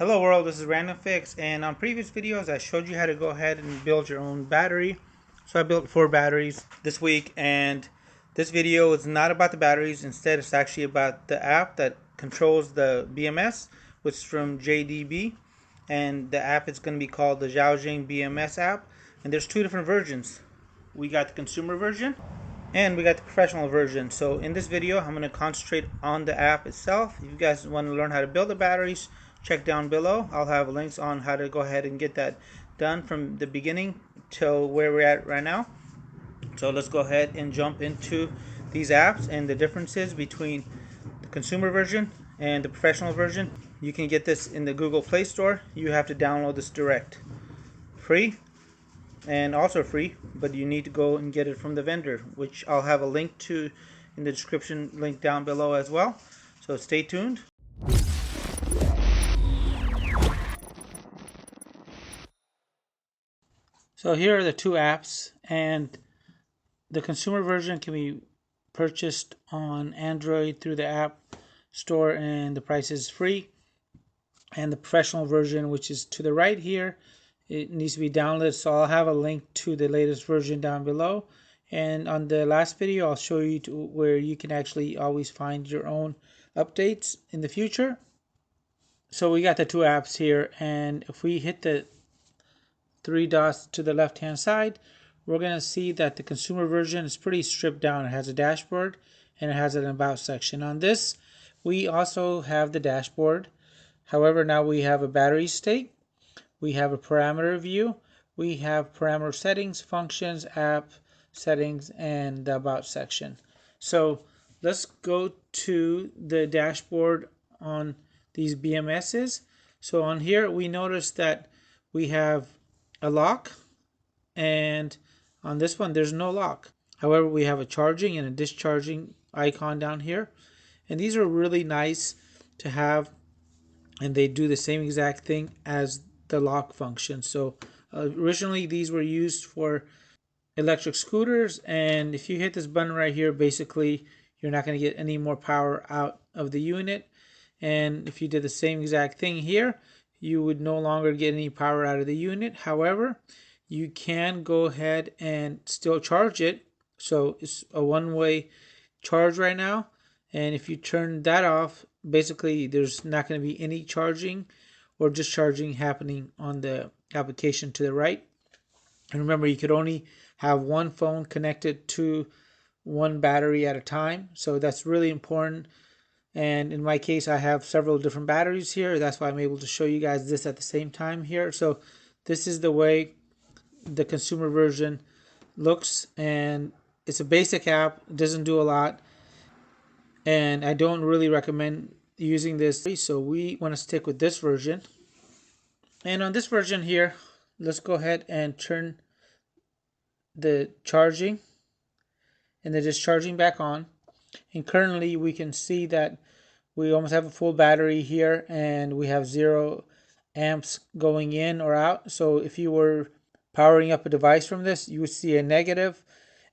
Hello world, this is Random Fix, and on previous videos I showed you how to go ahead and build your own battery. So I built 4 batteries this week, and this video is not about the batteries. Instead, it's actually about the app that controls the BMS, which is from JBD, and the app is going to be called the Xiaoxiang BMS app. And there's 2 different versions. We got the consumer version and we got the professional version. So in this video I'm going to concentrate on the app itself. If you guys want to learn how to build the batteries, check down below. I'll have links on how to go ahead and get that done from the beginning till where we're at right now. So let's go ahead and jump into these apps and the differences between the consumer version and the professional version. You can get this in the Google Play Store. You have to download this direct. Free and also free, but you need to go and get it from the vendor, which I'll have a link to in the description link down below as well. So stay tuned. So here are the 2 apps, and the consumer version can be purchased on Android through the App Store and the price is free. And the professional version, which is to the right here, it needs to be downloaded. So I'll have a link to the latest version down below. And on the last video, I'll show you where you can actually always find your own updates in the future. So we got the 2 apps here, and if we hit the 3 dots to the left hand side, we're going to see that the consumer version is pretty stripped down. It has a dashboard and it has an about section. On this, we also have the dashboard. However, now we have a battery state, we have a parameter view, we have parameter settings, functions, app settings, and the about section. So let's go to the dashboard on these BMSs. So on here we notice that we have a lock, and on this one there's no lock. However, we have a charging and a discharging icon down here, and these are really nice to have, and they do the same exact thing as the lock function. So originally these were used for electric scooters, and if you hit this button right here, basically you're not going to get any more power out of the unit. And if you did the same exact thing here, you would no longer get any power out of the unit. However, you can go ahead and still charge it. So it's a one-way charge right now, and if you turn that off, basically there's not going to be any charging or discharging happening on the application to the right. And remember, you could only have one phone connected to one battery at a time, so that's really important. And in my case, I have several different batteries here. That's why I'm able to show you guys this at the same time here. So this is the way the consumer version looks, and it's a basic app. It doesn't do a lot, and I don't really recommend using this. So we want to stick with this version. And on this version here, let's go ahead and turn the charging and the discharging back on. And currently we can see that we almost have a full battery here, and we have 0 amps going in or out. So if you were powering up a device from this, you would see a negative,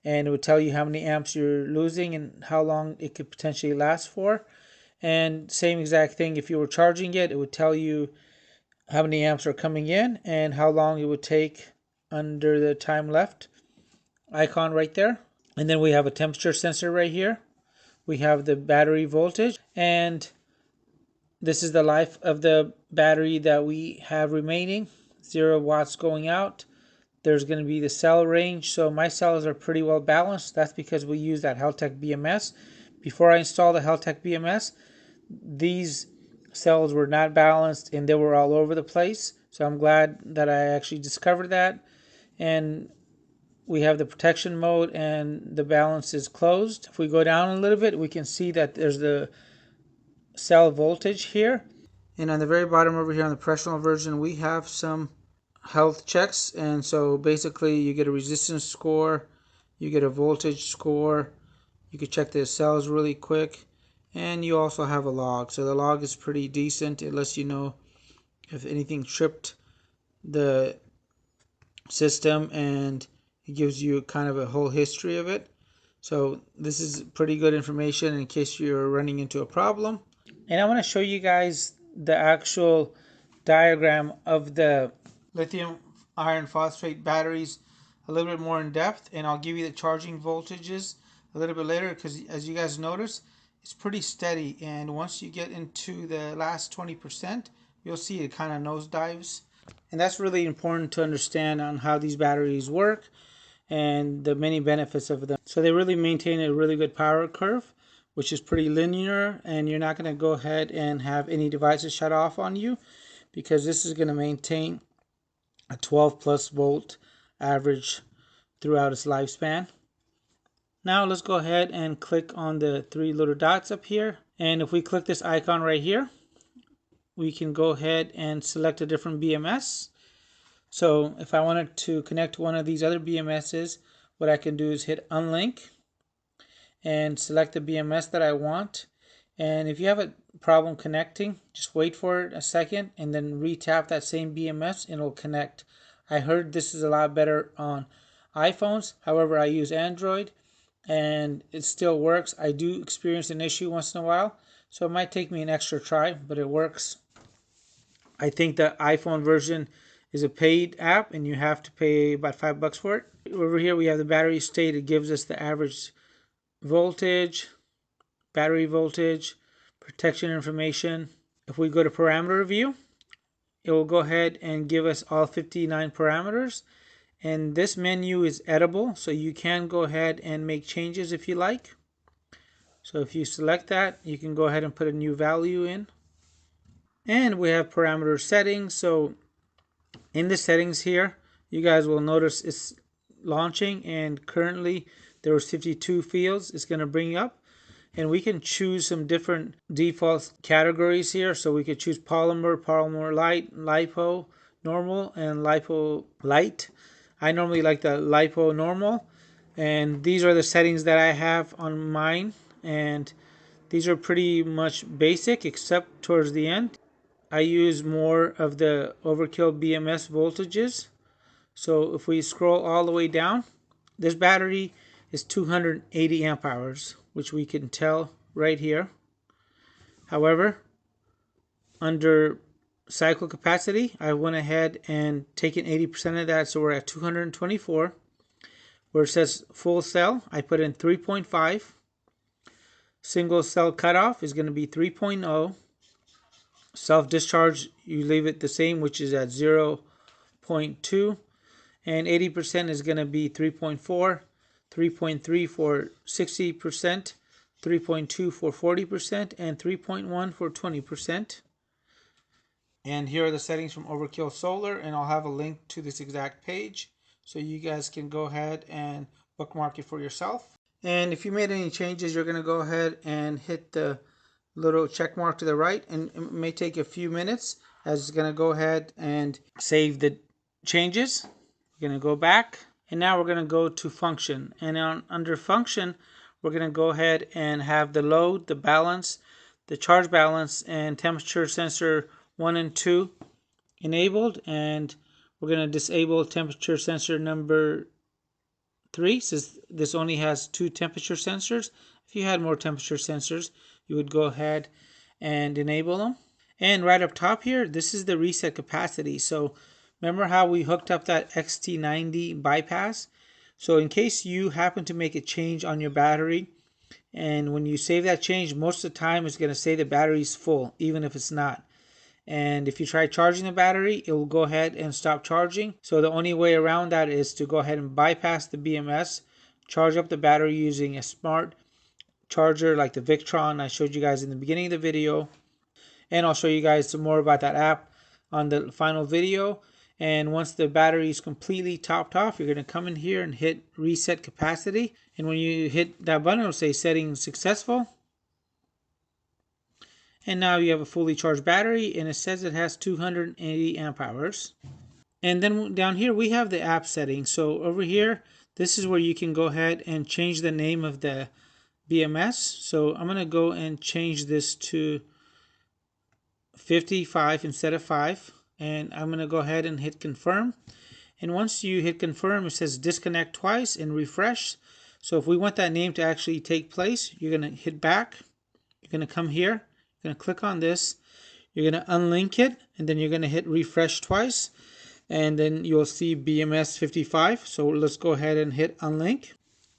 and it would tell you how many amps you're losing and how long it could potentially last for. And same exact thing, if you were charging it, it would tell you how many amps are coming in and how long it would take under the time left icon right there. And then we have a temperature sensor right here. We have the battery voltage, and this is the life of the battery that we have remaining. 0 watts going out. There's going to be the cell range. So my cells are pretty well balanced. That's because we use that Heltec BMS. Before I installed the Heltec BMS, these cells were not balanced and they were all over the place. So I'm glad that I actually discovered that. And we have the protection mode, and the balance is closed. If we go down a little bit, we can see that there's the cell voltage here. And on the very bottom over here on the professional version, we have some health checks. And so basically you get a resistance score, you get a voltage score, you can check the cells really quick, and you also have a log. So the log is pretty decent. It lets you know if anything tripped the system, and it gives you kind of a whole history of it. So this is pretty good information in case you're running into a problem. And I want to show you guys the actual diagram of the lithium iron phosphate batteries a little bit more in depth, and I'll give you the charging voltages a little bit later, because as you guys notice, it's pretty steady, and once you get into the last 20%, you'll see it kind of nosedives. And that's really important to understand on how these batteries work and the many benefits of them. So they really maintain a really good power curve, which is pretty linear, and you're not going to go ahead and have any devices shut off on you, because this is going to maintain a 12 plus volt average throughout its lifespan. Now let's go ahead and click on the three little dots up here, and if we click this icon right here, we can go ahead and select a different BMS. So if I wanted to connect one of these other BMSs, what I can do is hit unlink and select the BMS that I want. And if you have a problem connecting, just wait for it a second and then re-tap that same BMS and it'll connect. I heard this is a lot better on iPhones. However, I use Android and it still works. I do experience an issue once in a while, so it might take me an extra try, but it works. I think the iPhone version is a paid app and you have to pay about $5 for it. Over here we have the battery state. It gives us the average voltage, battery voltage, protection information. If we go to parameter review, it will go ahead and give us all 59 parameters. And this menu is editable, so you can go ahead and make changes if you like. So if you select that, you can go ahead and put a new value in. And we have parameter settings. So in the settings here, you guys will notice it's launching, and currently there was 52 fields it's going to bring up. And we can choose some different default categories here. So we could choose polymer, polymer light, LifePo normal, and LifePo light. I normally like the LifePo normal. And these are the settings that I have on mine. And these are pretty much basic, except towards the end. I use more of the Overkill BMS voltages. So if we scroll all the way down, this battery is 280 amp hours, which we can tell right here. However, under cycle capacity, I went ahead and taken 80% of that, so we're at 224. Where it says full cell, I put in 3.5. Single cell cutoff is going to be 3.0. Self-discharge, you leave it the same, which is at 0.2. And 80% is going to be 3.4, 3.3 for 60%, 3.2 for 40%, and 3.1 for 20%. And here are the settings from Overkill Solar, and I'll have a link to this exact page so you guys can go ahead and bookmark it for yourself. And if you made any changes, you're going to go ahead and hit the little check mark to the right, and it may take a few minutes as it's going to go ahead and save the changes. We're going to go back, and now we're going to go to function, and under function we're going to go ahead and have the load, the balance, the charge balance, and temperature sensor 1 and 2 enabled, and we're going to disable temperature sensor number 3 since this only has 2 temperature sensors. If you had more temperature sensors, you would go ahead and enable them. And right up top here, this is the reset capacity. So remember how we hooked up that XT90 bypass? So in case you happen to make a change on your battery, and when you save that change, most of the time it's going to say the battery's full, even if it's not. And if you try charging the battery, it will go ahead and stop charging. So the only way around that is to go ahead and bypass the BMS, charge up the battery using a smart charger like the Victron I showed you guys in the beginning of the video. And I'll show you guys some more about that app on the final video. And once the battery is completely topped off, you're going to come in here and hit reset capacity. And when you hit that button, it'll say settings successful. And now you have a fully charged battery, and it says it has 280 amp hours. And then down here we have the app settings. So over here, this is where you can go ahead and change the name of the BMS. So I'm going to go and change this to 55 instead of 5. And I'm going to go ahead and hit confirm. And once you hit confirm, it says disconnect twice and refresh. So if we want that name to actually take place, you're going to hit back. You're going to come here. You're going to click on this. You're going to unlink it, and then you're going to hit refresh twice, and then you'll see BMS 55. So let's go ahead and hit unlink.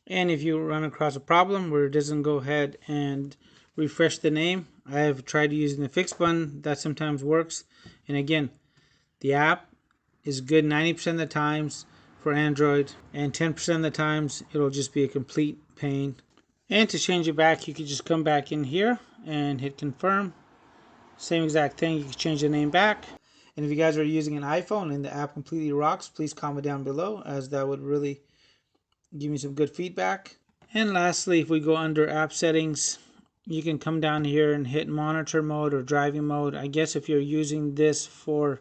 And if you run across a problem where it doesn't go ahead and refresh the name, I have tried using the fix button. That sometimes works. And again, the app is good 90% of the times for Android, and 10% of the times it'll just be a complete pain. And to change it back, you can just come back in here and hit confirm. Same exact thing, you can change the name back. And if you guys are using an iPhone and the app completely rocks, please comment down below, as that would really give me some good feedback. And lastly, if we go under app settings, you can come down here and hit monitor mode or driving mode. I guess if you're using this for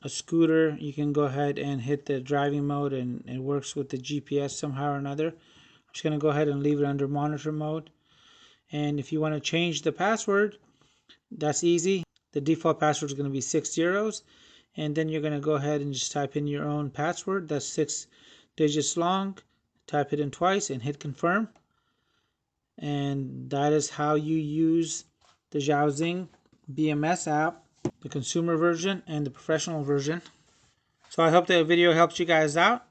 a scooter, you can go ahead and hit the driving mode, and it works with the GPS somehow or another. I'm just going to go ahead and leave it under monitor mode. And if you want to change the password, that's easy. The default password is going to be 6 zeros, and then you're going to go ahead and just type in your own password. That's 6 digits long. Type it in twice and hit confirm. And that is how you use the Xiaoxiang BMS app, the consumer version and the professional version. So I hope the video helps you guys out.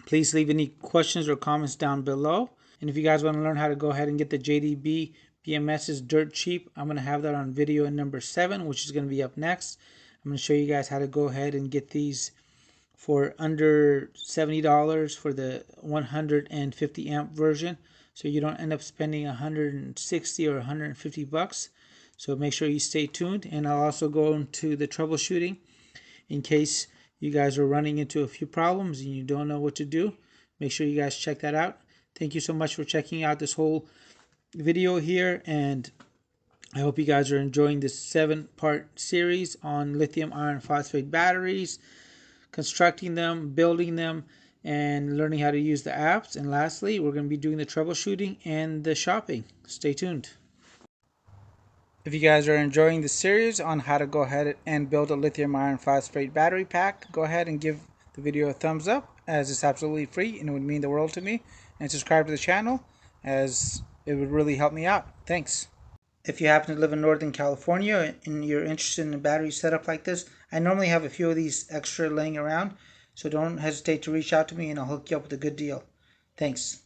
Please leave any questions or comments down below. And if you guys want to learn how to go ahead and get the JBD BMS's dirt cheap, I'm going to have that on video number 7, which is going to be up next. I'm going to show you guys how to go ahead and get these for under $70 for the 150 amp version, so you don't end up spending 160 or 150 bucks. So make sure you stay tuned, and I'll also go into the troubleshooting in case you guys are running into a few problems and you don't know what to do. Make sure you guys check that out. Thank you so much for checking out this whole video here, and I hope you guys are enjoying this 7-part series on lithium iron phosphate batteries, constructing them, building them, and learning how to use the apps. And lastly, we're going to be doing the troubleshooting and the shopping. Stay tuned. If you guys are enjoying the series on how to go ahead and build a lithium iron phosphate battery pack, go ahead and give the video a thumbs up, as it's absolutely free and it would mean the world to me. And subscribe to the channel, as it would really help me out. Thanks. If you happen to live in Northern California and you're interested in a battery setup like this, I normally have a few of these extra laying around, so don't hesitate to reach out to me and I'll hook you up with a good deal. Thanks.